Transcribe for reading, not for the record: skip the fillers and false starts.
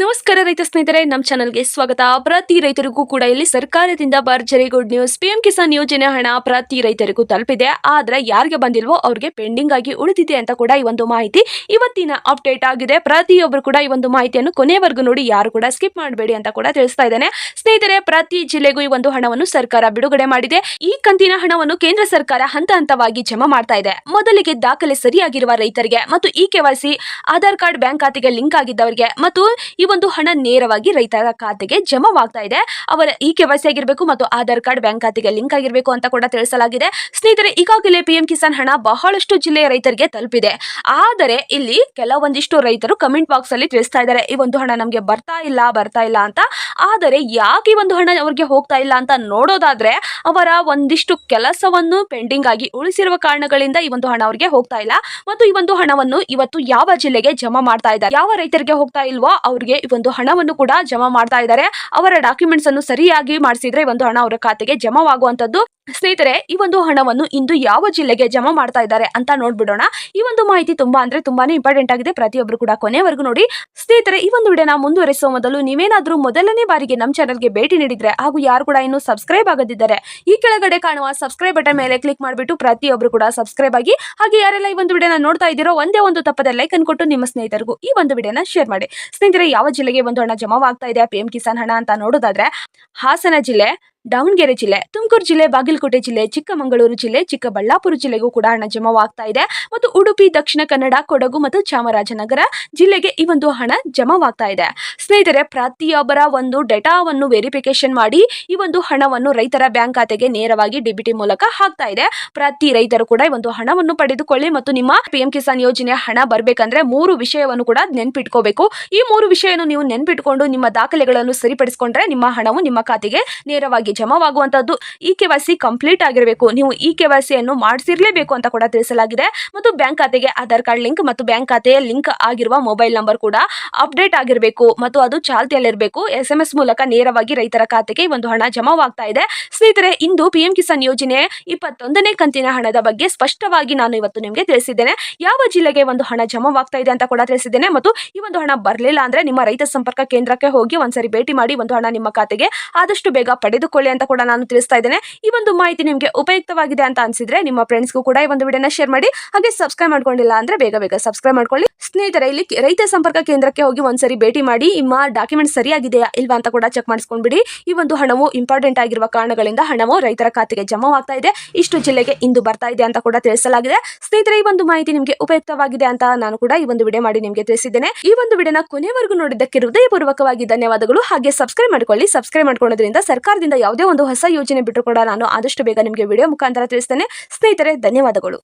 ನಮಸ್ಕಾರ ರೈತ ಸ್ನೇಹಿತರೆ, ನಮ್ಮ ಚಾನಲ್ಗೆ ಸ್ವಾಗತ. ಪ್ರತಿ ರೈತರಿಗೂ ಕೂಡ ಇಲ್ಲಿ ಸರ್ಕಾರದಿಂದ ಭರ್ಜರಿ ಗುಡ್ ನ್ಯೂಸ್. ಪಿಎಂ ಕಿಸಾನ್ ಯೋಜನೆ ಹಣ ಪ್ರತಿ ರೈತರಿಗೂ ತಲುಪಿದೆ. ಆದ್ರೆ ಯಾರಿಗೆ ಬಂದಿಲ್ವೋ ಅವ್ರಿಗೆ ಪೆಂಡಿಂಗ್ ಆಗಿ ಉಳಿದಿದೆ ಅಂತ ಕೂಡ ಈ ಒಂದು ಮಾಹಿತಿ ಇವತ್ತಿನ ಅಪ್ಡೇಟ್ ಆಗಿದೆ. ಪ್ರತಿಯೊಬ್ಬರು ಕೂಡ ಈ ಒಂದು ಮಾಹಿತಿಯನ್ನು ಕೊನೆವರೆಗೂ ನೋಡಿ, ಯಾರು ಕೂಡ ಸ್ಕಿಪ್ ಮಾಡಬೇಡಿ ಅಂತ ಕೂಡ ತಿಳಿಸ್ತಾ ಇದ್ದೇನೆ. ಸ್ನೇಹಿತರೆ, ಪ್ರತಿ ಜಿಲ್ಲೆಗೂ ಈ ಒಂದು ಹಣವನ್ನು ಸರ್ಕಾರ ಬಿಡುಗಡೆ ಮಾಡಿದೆ. ಈ ಕಂತಿನ ಹಣವನ್ನು ಕೇಂದ್ರ ಸರ್ಕಾರ ಹಂತ ಹಂತವಾಗಿ ಜಮಾ ಮಾಡ್ತಾ ಇದೆ. ಮೊದಲಿಗೆ ದಾಖಲೆ ಸರಿಯಾಗಿರುವ ರೈತರಿಗೆ ಮತ್ತು ಈ ಕೆವೈಸಿ ಆಧಾರ್ ಕಾರ್ಡ್ ಬ್ಯಾಂಕ್ ಖಾತೆಗೆ ಲಿಂಕ್ ಆಗಿದ್ದವರಿಗೆ ಮತ್ತು ಈ ಒಂದು ಹಣ ನೇರವಾಗಿ ರೈತರ ಖಾತೆಗೆ ಜಮಾವಾಗ್ತಾ ಇದೆ. ಅವರ ಈ ಕೆವೈಸಿ ಆಗಿರಬೇಕು ಮತ್ತು ಆಧಾರ್ ಕಾರ್ಡ್ ಬ್ಯಾಂಕ್ ಖಾತೆಗೆ ಲಿಂಕ್ ಆಗಿರಬೇಕು ಅಂತ ಕೂಡ ತಿಳಿಸಲಾಗಿದೆ. ಸ್ನೇಹಿತರೆ, ಈಗಾಗಲೇ ಪಿಎಂ ಕಿಸಾನ್ ಹಣ ಬಹಳಷ್ಟು ಜಿಲ್ಲೆಯ ರೈತರಿಗೆ ತಲುಪಿದೆ. ಆದರೆ ಇಲ್ಲಿ ಕೆಲವೊಂದಿಷ್ಟು ರೈತರು ಕಮೆಂಟ್ ಬಾಕ್ಸ್ ಅಲ್ಲಿ ತಿಳಿಸ್ತಾ ಇದ್ದಾರೆ, ಈ ಒಂದು ಹಣ ನಮಗೆ ಬರ್ತಾ ಇಲ್ಲ ಅಂತ. ಆದರೆ ಯಾಕೆ ಈ ಒಂದು ಹಣ ಅವರಿಗೆ ಹೋಗ್ತಾ ಇಲ್ಲ ಅಂತ ನೋಡೋದಾದ್ರೆ, ಅವರ ಒಂದಿಷ್ಟು ಕೆಲಸವನ್ನು ಪೆಂಡಿಂಗ್ ಆಗಿ ಉಳಿಸಿರುವ ಕಾರಣಗಳಿಂದ ಈ ಒಂದು ಹಣ ಅವರಿಗೆ ಹೋಗ್ತಾ ಇಲ್ಲ. ಮತ್ತು ಈ ಒಂದು ಹಣವನ್ನು ಇವತ್ತು ಯಾವ ಜಿಲ್ಲೆಗೆ ಜಮಾ ಮಾಡ್ತಾ ಇದ್ದಾರೆ, ಯಾವ ರೈತರಿಗೆ ಹೋಗ್ತಾ ಇಲ್ವೋ ಅವ್ರಿಗೆ ಈ ಒಂದು ಹಣವನ್ನು ಕೂಡ ಜಮಾ ಮಾಡ್ತಾ ಇದ್ದಾರೆ. ಅವರ ಡಾಕ್ಯುಮೆಂಟ್ಸ್ ಅನ್ನು ಸರಿಯಾಗಿ ಮಾಡಿಸಿದ್ರೆ ಈ ಒಂದು ಹಣ ಅವರ ಖಾತೆಗೆ ಜಮಾವಾಗುವಂತದ್ದು. ಸ್ನೇಹಿತರೆ, ಈ ಒಂದು ಹಣವನ್ನು ಇಂದು ಯಾವ ಜಿಲ್ಲೆಗೆ ಜಮಾ ಮಾಡ್ತಾ ಇದ್ದಾರೆ ಅಂತ ನೋಡ್ಬಿಡೋಣ. ಈ ಒಂದು ಮಾಹಿತಿ ತುಂಬಾನೇ ಇಂಪಾರ್ಟೆಂಟ್ ಆಗಿದೆ. ಪ್ರತಿಯೊಬ್ಬರು ಕೂಡ ಕೊನೆವರೆಗೂ ನೋಡಿ. ಸ್ನೇಹಿತರೆ, ಈ ಒಂದು ವಿಡಿಯೋನ ಮುಂದುವರಿಸುವ ಮೊದಲು ನೀವೇನಾದ್ರೂ ಮೊದಲನೇ ಬಾರಿಗೆ ನಮ್ಮ ಚಾನಲ್ಗೆ ಭೇಟಿ ನೀಡಿದ್ರೆ ಹಾಗೂ ಯಾರು ಕೂಡ ಇನ್ನು ಸಬ್ಸ್ಕ್ರೈಬ್ ಆಗದಿದ್ದಾರೆ, ಈ ಕೆಳಗಡೆ ಕಾಣುವ ಸಬ್ಸ್ಕ್ರೈಬ್ ಬಟನ್ ಮೇಲೆ ಕ್ಲಿಕ್ ಮಾಡಿಬಿಟ್ಟು ಪ್ರತಿಯೊಬ್ಬರು ಕೂಡ ಸಬ್ಸ್ಕ್ರೈಬ್ ಆಗಿ. ಹಾಗೆ ಯಾರೆಲ್ಲ ಈ ಒಂದು ವಿಡಿಯೋನ ನೋಡ್ತಾ ಇದ್ದೀರೋ ಒಂದೇ ಒಂದು ತಪ್ಪದ ಲೈಕ್ ಅನ್ನು ಕೊಟ್ಟು ನಿಮ್ಮ ಸ್ನೇಹಿತರಿಗೂ ಈ ಒಂದು ವಿಡಿಯೋನ ಶೇರ್ ಮಾಡಿ. ಸ್ನೇಹಿತರೆ, ಯಾವ ಜಿಲ್ಲೆಗೆ ಒಂದು ಹಣ ಜಮಾವಾಗ್ತಾ ಇದೆ ಪಿಎಂ ಕಿಸಾನ್ ಹಣ ಅಂತ ನೋಡೋದಾದ್ರೆ, ಹಾಸನ ಜಿಲ್ಲೆ, ದಾವಣಗೆರೆ ಜಿಲ್ಲೆ, ತುಮಕೂರು ಜಿಲ್ಲೆ, ಬಾಗಲಕೋಟೆ ಜಿಲ್ಲೆ, ಚಿಕ್ಕಮಗಳೂರು ಜಿಲ್ಲೆ, ಚಿಕ್ಕಬಳ್ಳಾಪುರ ಜಿಲ್ಲೆಗೂ ಕೂಡ ಹಣ ಜಮಾವಾಗ್ತಾ ಇದೆ. ಮತ್ತು ಉಡುಪಿ, ದಕ್ಷಿಣ ಕನ್ನಡ, ಕೊಡಗು ಮತ್ತು ಚಾಮರಾಜನಗರ ಜಿಲ್ಲೆಗೆ ಈ ಒಂದು ಹಣ ಜಮಾವಾಗ್ತಾ ಇದೆ. ಸ್ನೇಹಿತರೆ, ಪ್ರತಿಯೊಬ್ಬರ ಒಂದು ಡೇಟಾವನ್ನು ವೆರಿಫಿಕೇಶನ್ ಮಾಡಿ ಈ ಒಂದು ಹಣವನ್ನು ರೈತರ ಬ್ಯಾಂಕ್ ಖಾತೆಗೆ ನೇರವಾಗಿ ಡಿಬಿಟಿ ಮೂಲಕ ಹಾಕ್ತಾ ಇದೆ. ಪ್ರತಿ ರೈತರು ಕೂಡ ಈ ಒಂದು ಹಣವನ್ನು ಪಡೆದುಕೊಳ್ಳಿ. ಮತ್ತು ನಿಮ್ಮ ಪಿಎಂ ಕಿಸಾನ್ ಯೋಜನೆ ಹಣ ಬರ್ಬೇಕಂದ್ರೆ 3 ವಿಷಯವನ್ನು ಕೂಡ ನೆನ್ಪಿಟ್ಕೋಬೇಕು. ಈ 3 ವಿಷಯವನ್ನು ನೀವು ನೆನ್ಪಿಟ್ಕೊಂಡು ನಿಮ್ಮ ದಾಖಲೆಗಳನ್ನು ಸರಿಪಡಿಸಿಕೊಂಡ್ರೆ ನಿಮ್ಮ ಹಣವು ನಿಮ್ಮ ಖಾತೆಗೆ ನೇರವಾಗಿ ಜಮಾವಾಗುವಂತದ್ದು. ಈ ಕೆವೈಸಿ ಕಂಪ್ಲೀಟ್ ಆಗಿರಬೇಕು. ನೀವು ಈ ಕೆವೈಸಿಯನ್ನು ಮಾಡಿಸಿರ್ಲೇಬೇಕು ಅಂತ ಕೂಡ ತಿಳಿಸಲಾಗಿದೆ. ಮತ್ತು ಬ್ಯಾಂಕ್ ಖಾತೆಗೆ ಆಧಾರ್ ಕಾರ್ಡ್ ಲಿಂಕ್ ಮತ್ತು ಬ್ಯಾಂಕ್ ಖಾತೆಯ ಲಿಂಕ್ ಆಗಿರುವ ಮೊಬೈಲ್ ನಂಬರ್ ಕೂಡ ಅಪ್ಡೇಟ್ ಆಗಿರಬೇಕು ಮತ್ತು ಅದು ಚಾಲ್ತಿಯಲ್ಲಿರಬೇಕು. SMS ಮೂಲಕ ನೇರವಾಗಿ ರೈತರ ಖಾತೆಗೆ ಒಂದು ಹಣ ಜಮಾವಾಗ್ತಾ ಇದೆ. ಸ್ನೇಹಿತರೆ, ಇಂದು ಪಿಎಂ ಕಿಸಾನ್ ಯೋಜನೆ 21ನೇ ಕಂತಿನ ಹಣದ ಬಗ್ಗೆ ಸ್ಪಷ್ಟವಾಗಿ ನಾನು ಇವತ್ತು ನಿಮಗೆ ತಿಳಿಸಿದ್ದೇನೆ. ಯಾವ ಜಿಲ್ಲೆಗೆ ಒಂದು ಹಣ ಜಮಾವಾಗ್ತಾ ಇದೆ ಅಂತ ಕೂಡ ತಿಳಿಸಿದ್ದೇನೆ. ಮತ್ತು ಈ ಒಂದು ಹಣ ಬರಲಿಲ್ಲ ಅಂದ್ರೆ ನಿಮ್ಮ ರೈತ ಸಂಪರ್ಕ ಕೇಂದ್ರಕ್ಕೆ ಹೋಗಿ ಒಂದ್ಸರಿ ಭೇಟಿ ಮಾಡಿ ಒಂದು ಹಣ ನಿಮ್ಮ ಖಾತೆಗೆ ಆದಷ್ಟು ಬೇಗ ಪಡೆದುಕೊಳ್ಳಿ ಅಂತ ಕೂಡ ನಾನು ತಿಳಿಸ್ತಾ ಇದ್ದೇನೆ. ಈ ಒಂದು ಮಾಹಿತಿ ನಿಮಗೆ ಉಪಯುಕ್ತವಾಗಿದೆ ಅಂತ ಅನ್ಸಿದ್ರೆ ನಿಮ್ಮ ಫ್ರೆಂಡ್ಸ್ಗೂ ಕೂಡ ಈ ಒಂದು ವಿಡಿಯೋನ ಶೇರ್ ಮಾಡಿ. ಹಾಗೆ ಸಬ್ಸ್ಕ್ರೈಬ್ ಮಾಡ್ಕೊಂಡಿಲ್ಲ ಅಂದ್ರೆ ಬೇಗ ಸಬ್ಸ್ಕ್ರೈಬ್ ಮಾಡ್ಕೊಳ್ಳಿ. ಸ್ನೇಹಿತರೆ, ಇಲ್ಲಿ ರೈತ ಸಂಪರ್ಕ ಕೇಂದ್ರಕ್ಕೆ ಹೋಗಿ ಒಂದ್ಸರಿ ಭೇಟಿ ಮಾಡಿ ನಿಮ್ಮ ಡಾಕ್ಯುಮೆಂಟ್ ಸರಿಯಾಗಿದೆಯಾ ಇಲ್ವಾ ಅಂತ ಕೂಡ ಚೆಕ್ ಮಾಡಿಸ್ಕೊಂಡ್ಬಿಡಿ. ಈ ಒಂದು ಹಣವು ಇಂಪಾರ್ಟೆಂಟ್ ಆಗಿರುವ ಕಾರಣಗಳಿಂದ ಹಣವು ರೈತರ ಖಾತೆಗೆ ಜಮಾವಾಗ್ತಾ ಇದೆ. ಇಷ್ಟು ಜಿಲ್ಲೆಗೆ ಇಂದು ಬರ್ತಾ ಇದೆ ಅಂತ ಕೂಡ ತಿಳಿಸಲಾಗಿದೆ. ಸ್ನೇಹಿತರೆ, ಈ ಒಂದು ಮಾಹಿತಿ ನಿಮಗೆ ಉಪಯುಕ್ತವಾಗಿದೆ ಅಂತ ನಾನು ಕೂಡ ಈ ಒಂದು ವಿಡಿಯೋ ಮಾಡಿ ನಿಮಗೆ ತಿಳಿಸಿದ್ದೇನೆ. ಈ ಒಂದು ವಿಡಿಯೋನ ಕೊನೆವರೆಗೂ ನೋಡಿದ್ದಕ್ಕೆ ಹೃದಯಪೂರ್ವಕವಾಗಿ ಧನ್ಯವಾದಗಳು. ಹಾಗೆ ಸಬ್ಸ್ಕ್ರೈಬ್ ಮಾಡ್ಕೊಳ್ಳಿ. ಸಬ್ಸ್ಕ್ರೈಬ್ ಮಾಡ್ಕೊಳ್ಳೋದ್ರಿಂದ ಸರ್ಕಾರದಿಂದ ಯಾವುದೇ ಒಂದು ಹೊಸ ಯೋಜನೆ ಬಿಟ್ಟರು ಕೂಡ ನಾನು ಆದಷ್ಟು ಬೇಗ ನಿಮಗೆ ವಿಡಿಯೋ ಮುಖಾಂತರ ತಿಳಿಸ್ತೇನೆ. ಸ್ನೇಹಿತರೆ, ಧನ್ಯವಾದಗಳು.